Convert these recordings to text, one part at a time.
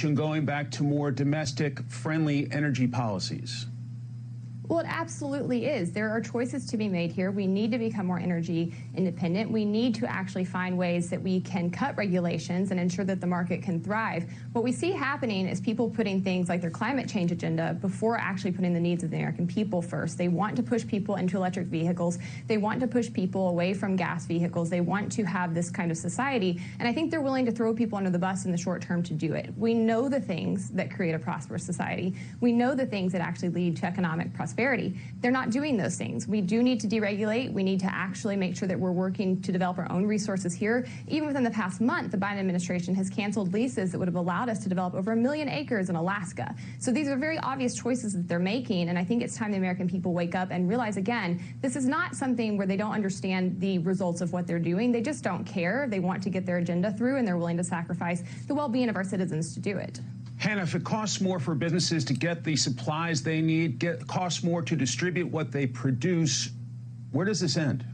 Going back to more domestic-friendly energy policies? Well, it absolutely is. There are choices to be made here. We need to become more energy independent. We need to actually find ways that we can cut regulations and ensure that the market can thrive. What we see happening is people putting things like their climate change agenda before actually putting the needs of the American people first. They want to push people into electric vehicles. They want to push people away from gas vehicles. They want to have this kind of society. And I think they're willing to throw people under the bus in the short term to do it. We know the things that create a prosperous society. We know the things that actually lead to economic prosperity. They're not doing those things. We do need to deregulate. We need to actually make sure that we're working to develop our own resources here. Even within the past month, the Biden administration has canceled leases that would have allowed us to develop over 1 million acres in Alaska. So these are very obvious choices that they're making, and I think it's time the American people wake up and realize, again, this is not something where they don't understand the results of what they're doing. They just don't care. They want to get their agenda through, and they're willing to sacrifice the well-being of our citizens to do it. Hannah, if it costs more for businesses to get the supplies they need, costs more to distribute what they produce, where does this end?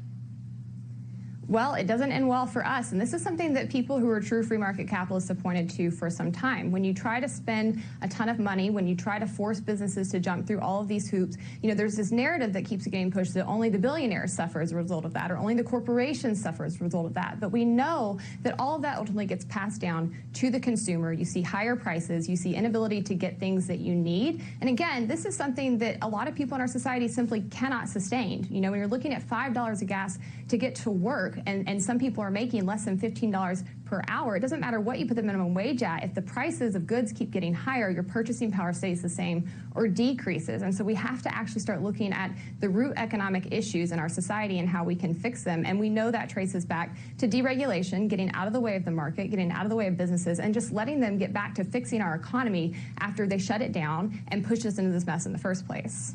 Well, it doesn't end well for us, and this is something that people who are true free market capitalists have pointed to for some time. When you try to spend a ton of money, when you try to force businesses to jump through all of these hoops, you know, there's this narrative that keeps getting pushed that only the billionaires suffer as a result of that, or only the corporations suffer as a result of that. But we know that all of that ultimately gets passed down to the consumer. You see higher prices, you see inability to get things that you need. And again, this is something that a lot of people in our society simply cannot sustain. You know, when you're looking at $5 of gas to get to work, and some people are making less than $15 per hour. It doesn't matter what you put the minimum wage at. If the prices of goods keep getting higher, your purchasing power stays the same or decreases. And so we have to actually start looking at the root economic issues in our society and how we can fix them. And we know that traces back to deregulation, getting out of the way of the market, getting out of the way of businesses, and just letting them get back to fixing our economy after they shut it down and pushed us into this mess in the first place.